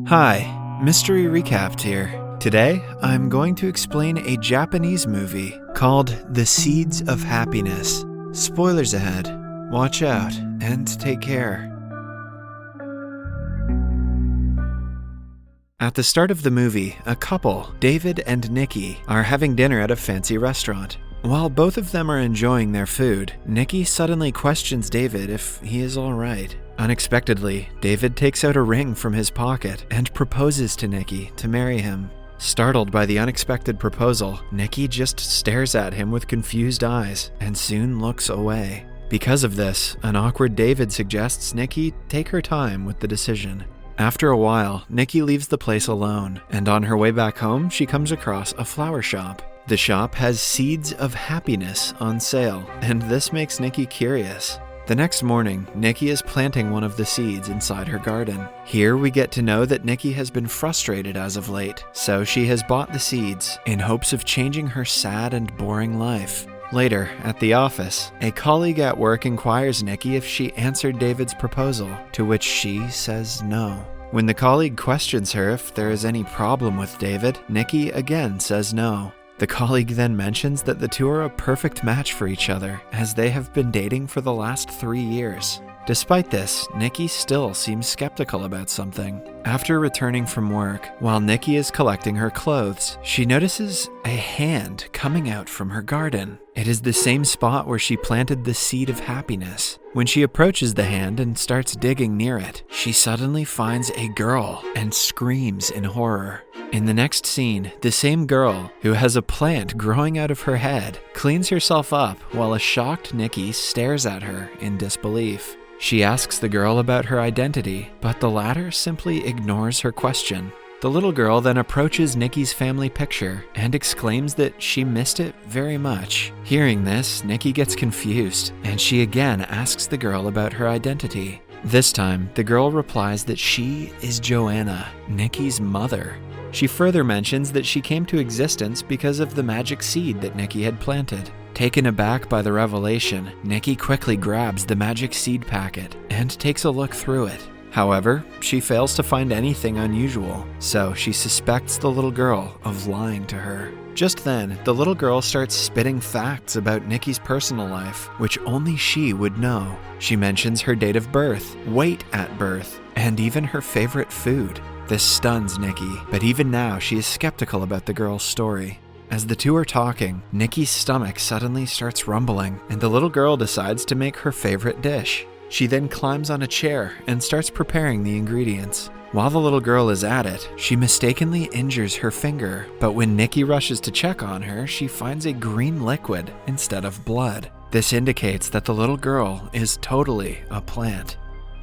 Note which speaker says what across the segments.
Speaker 1: Hi, Mystery Recapped here. Today, I'm going to explain a Japanese movie called The Seeds of Happiness. Spoilers ahead. Watch out and take care. At the start of the movie, a couple, David and Nikki, are having dinner at a fancy restaurant. While both of them are enjoying their food, Nikki suddenly questions David if he is all right. Unexpectedly, David takes out a ring from his pocket and proposes to Nikki to marry him. Startled by the unexpected proposal, Nikki just stares at him with confused eyes and soon looks away. Because of this, an awkward David suggests Nikki take her time with the decision. After a while, Nikki leaves the place alone, and on her way back home, she comes across a flower shop. The shop has seeds of happiness on sale, and this makes Nikki curious. The next morning, Nikki is planting one of the seeds inside her garden. Here we get to know that Nikki has been frustrated as of late, so she has bought the seeds in hopes of changing her sad and boring life. Later, at the office, a colleague at work inquires Nikki if she answered David's proposal, to which she says no. When the colleague questions her if there is any problem with David, Nikki again says no. The colleague then mentions that the two are a perfect match for each other, as they have been dating for the last 3 years. Despite this, Nikki still seems skeptical about something. After returning from work, while Nikki is collecting her clothes, she notices a hand coming out from her garden. It is the same spot where she planted the seed of happiness. When she approaches the hand and starts digging near it, she suddenly finds a girl and screams in horror. In the next scene, the same girl, who has a plant growing out of her head, cleans herself up while a shocked Nikki stares at her in disbelief. She asks the girl about her identity, but the latter simply ignores her question. The little girl then approaches Nikki's family picture and exclaims that she missed it very much. Hearing this, Nikki gets confused, and she again asks the girl about her identity. This time, the girl replies that she is Joanna, Nikki's mother. She further mentions that she came to existence because of the magic seed that Nikki had planted. Taken aback by the revelation, Nikki quickly grabs the magic seed packet and takes a look through it. However, she fails to find anything unusual, so she suspects the little girl of lying to her. Just then, the little girl starts spitting facts about Nikki's personal life, which only she would know. She mentions her date of birth, weight at birth, and even her favorite food. This stuns Nikki, but even now she is skeptical about the girl's story. As the two are talking, Nikki's stomach suddenly starts rumbling, and the little girl decides to make her favorite dish. She then climbs on a chair and starts preparing the ingredients. While the little girl is at it, she mistakenly injures her finger, but when Nikki rushes to check on her, she finds a green liquid instead of blood. This indicates that the little girl is totally a plant.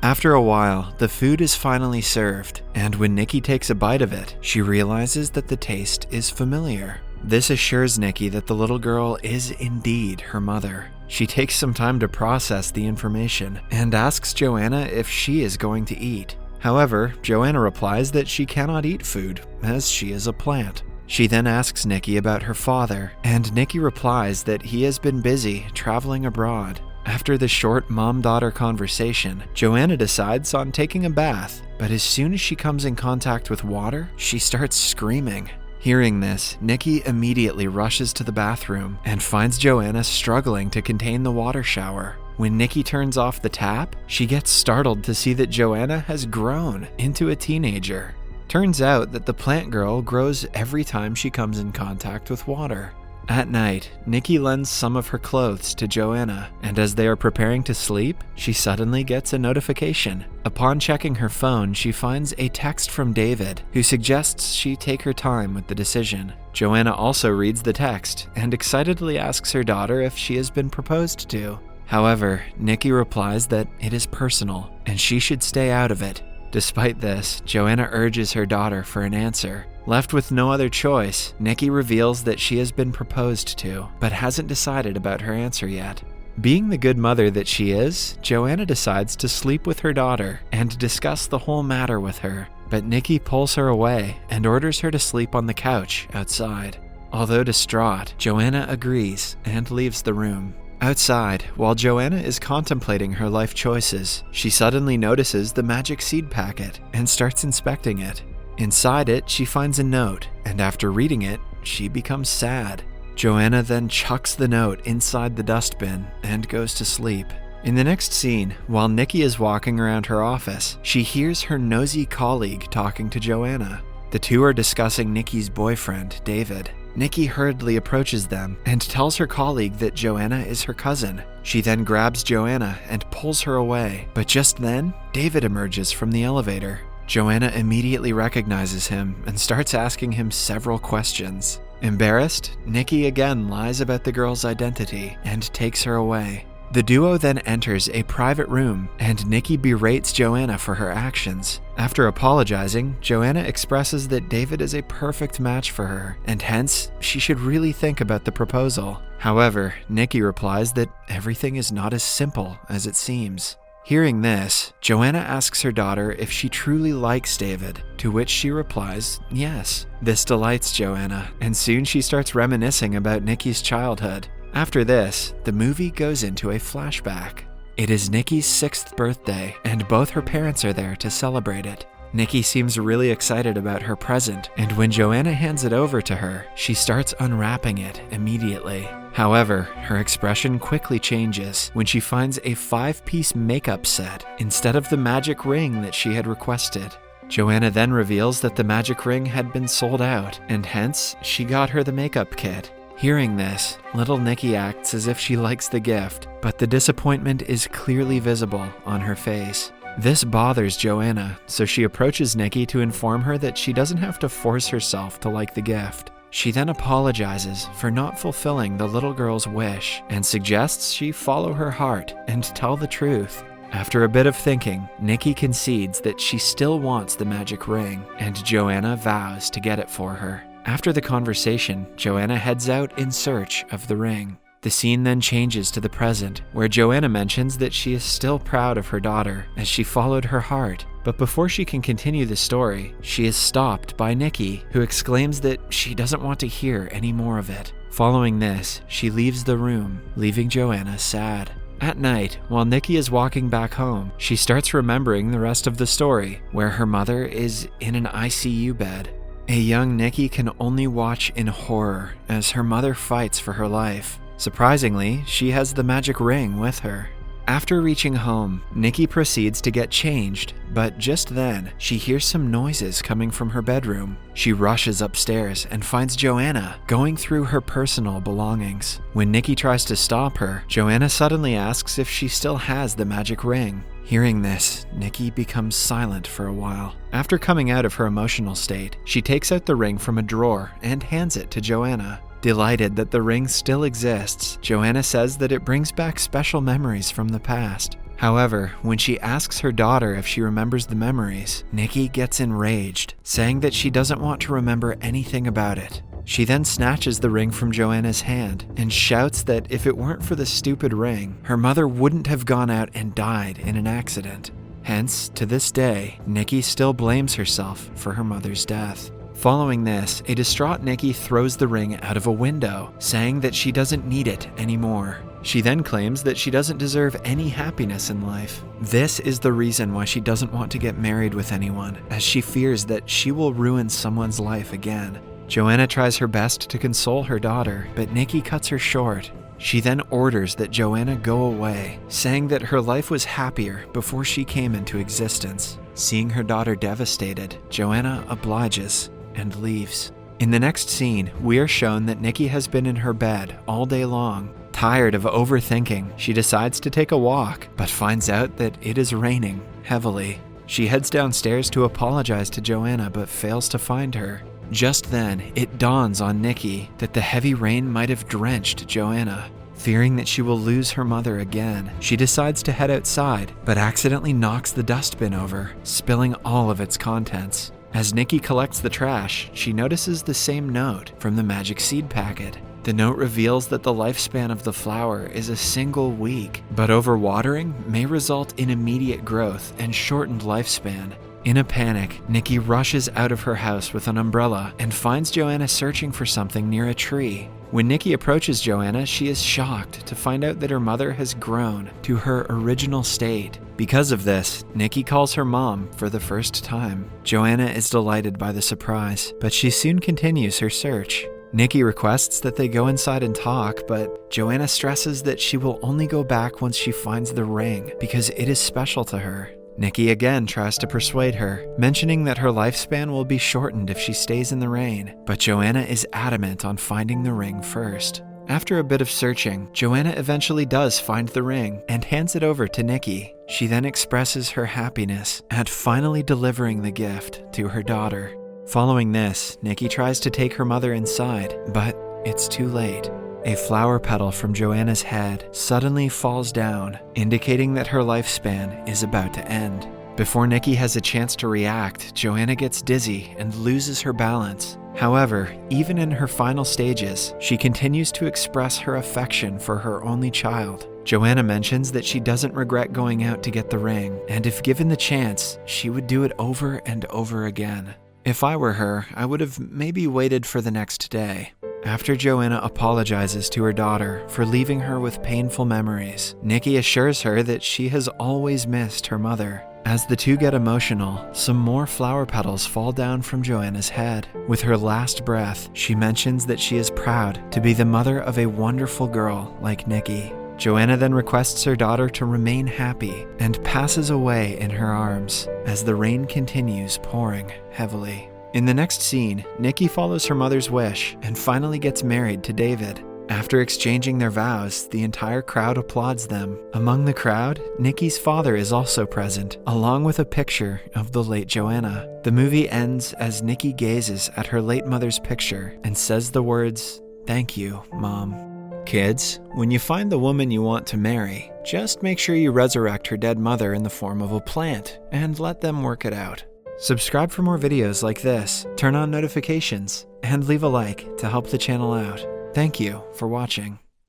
Speaker 1: After a while, the food is finally served, and when Nikki takes a bite of it, she realizes that the taste is familiar. This assures Nikki that the little girl is indeed her mother. She takes some time to process the information and asks Joanna if she is going to eat. However, Joanna replies that she cannot eat food, as she is a plant. She then asks Nikki about her father, and Nikki replies that he has been busy traveling abroad. After the short mom-daughter conversation, Joanna decides on taking a bath, but as soon as she comes in contact with water, she starts screaming. Hearing this, Nikki immediately rushes to the bathroom and finds Joanna struggling to contain the water shower. When Nikki turns off the tap, she gets startled to see that Joanna has grown into a teenager. Turns out that the plant girl grows every time she comes in contact with water. At night, Nikki lends some of her clothes to Joanna, and as they are preparing to sleep, she suddenly gets a notification. Upon checking her phone, she finds a text from David, who suggests she take her time with the decision. Joanna also reads the text and excitedly asks her daughter if she has been proposed to. However, Nikki replies that it is personal, and she should stay out of it. Despite this, Joanna urges her daughter for an answer. Left with no other choice, Nikki reveals that she has been proposed to, but hasn't decided about her answer yet. Being the good mother that she is, Joanna decides to sleep with her daughter and discuss the whole matter with her, but Nikki pulls her away and orders her to sleep on the couch outside. Although distraught, Joanna agrees and leaves the room. Outside, while Joanna is contemplating her life choices, she suddenly notices the magic seed packet and starts inspecting it. Inside it, she finds a note, and after reading it, she becomes sad. Joanna then chucks the note inside the dustbin and goes to sleep. In the next scene, while Nikki is walking around her office, she hears her nosy colleague talking to Joanna. The two are discussing Nikki's boyfriend, David. Nikki hurriedly approaches them and tells her colleague that Joanna is her cousin. She then grabs Joanna and pulls her away, but just then, David emerges from the elevator. Joanna immediately recognizes him and starts asking him several questions. Embarrassed, Nikki again lies about the girl's identity and takes her away. The duo then enters a private room, and Nikki berates Joanna for her actions. After apologizing, Joanna expresses that David is a perfect match for her, and hence, she should really think about the proposal. However, Nikki replies that everything is not as simple as it seems. Hearing this, Joanna asks her daughter if she truly likes David, to which she replies, yes. This delights Joanna, and soon she starts reminiscing about Nikki's childhood. After this, the movie goes into a flashback. It is Nikki's 6th birthday, and both her parents are there to celebrate it. Nikki seems really excited about her present, and when Joanna hands it over to her, she starts unwrapping it immediately. However, her expression quickly changes when she finds a 5-piece makeup set instead of the magic ring that she had requested. Joanna then reveals that the magic ring had been sold out, and hence, she got her the makeup kit. Hearing this, little Nikki acts as if she likes the gift, but the disappointment is clearly visible on her face. This bothers Joanna, so she approaches Nikki to inform her that she doesn't have to force herself to like the gift. She then apologizes for not fulfilling the little girl's wish and suggests she follow her heart and tell the truth. After a bit of thinking, Nikki concedes that she still wants the magic ring, and Joanna vows to get it for her. After the conversation, Joanna heads out in search of the ring. The scene then changes to the present, where Joanna mentions that she is still proud of her daughter as she followed her heart. But before she can continue the story, she is stopped by Nikki, who exclaims that she doesn't want to hear any more of it. Following this, she leaves the room, leaving Joanna sad. At night, while Nikki is walking back home, she starts remembering the rest of the story, where her mother is in an ICU bed. A young Nikki can only watch in horror as her mother fights for her life. Surprisingly, she has the magic ring with her. After reaching home, Nikki proceeds to get changed, but just then, she hears some noises coming from her bedroom. She rushes upstairs and finds Joanna going through her personal belongings. When Nikki tries to stop her, Joanna suddenly asks if she still has the magic ring. Hearing this, Nikki becomes silent for a while. After coming out of her emotional state, she takes out the ring from a drawer and hands it to Joanna. Delighted that the ring still exists, Joanna says that it brings back special memories from the past. However, when she asks her daughter if she remembers the memories, Nikki gets enraged, saying that she doesn't want to remember anything about it. She then snatches the ring from Joanna's hand and shouts that if it weren't for the stupid ring, her mother wouldn't have gone out and died in an accident. Hence, to this day, Nikki still blames herself for her mother's death. Following this, a distraught Nikki throws the ring out of a window, saying that she doesn't need it anymore. She then claims that she doesn't deserve any happiness in life. This is the reason why she doesn't want to get married with anyone, as she fears that she will ruin someone's life again. Joanna tries her best to console her daughter, but Nikki cuts her short. She then orders that Joanna go away, saying that her life was happier before she came into existence. Seeing her daughter devastated, Joanna obliges and leaves. In the next scene, we are shown that Nikki has been in her bed all day long. Tired of overthinking, she decides to take a walk, but finds out that it is raining heavily. She heads downstairs to apologize to Joanna, but fails to find her. Just then, it dawns on Nikki that the heavy rain might have drenched Joanna. Fearing that she will lose her mother again, she decides to head outside, but accidentally knocks the dustbin over, spilling all of its contents. As Nikki collects the trash, she notices the same note from the magic seed packet. The note reveals that the lifespan of the flower is a single week, but overwatering may result in immediate growth and shortened lifespan. In a panic, Nikki rushes out of her house with an umbrella and finds Joanna searching for something near a tree. When Nikki approaches Joanna, she is shocked to find out that her mother has grown to her original state. Because of this, Nikki calls her mom for the first time. Joanna is delighted by the surprise, but she soon continues her search. Nikki requests that they go inside and talk, but Joanna stresses that she will only go back once she finds the ring because it is special to her. Nikki again tries to persuade her, mentioning that her lifespan will be shortened if she stays in the rain, but Joanna is adamant on finding the ring first. After a bit of searching, Joanna eventually does find the ring and hands it over to Nikki. She then expresses her happiness at finally delivering the gift to her daughter. Following this, Nikki tries to take her mother inside, but it's too late. A flower petal from Joanna's head suddenly falls down, indicating that her lifespan is about to end. Before Nikki has a chance to react, Joanna gets dizzy and loses her balance. However, even in her final stages, she continues to express her affection for her only child. Joanna mentions that she doesn't regret going out to get the ring, and if given the chance, she would do it over and over again. If I were her, I would have maybe waited for the next day. After Joanna apologizes to her daughter for leaving her with painful memories, Nikki assures her that she has always missed her mother. As the two get emotional, some more flower petals fall down from Joanna's head. With her last breath, she mentions that she is proud to be the mother of a wonderful girl like Nikki. Joanna then requests her daughter to remain happy and passes away in her arms as the rain continues pouring heavily. In the next scene, Nikki follows her mother's wish and finally gets married to David. After exchanging their vows, the entire crowd applauds them. Among the crowd, Nikki's father is also present, along with a picture of the late Joanna. The movie ends as Nikki gazes at her late mother's picture and says the words, "Thank you, Mom." Kids, when you find the woman you want to marry, just make sure you resurrect her dead mother in the form of a plant and let them work it out. Subscribe for more videos like this, turn on notifications, and leave a like to help the channel out. Thank you for watching.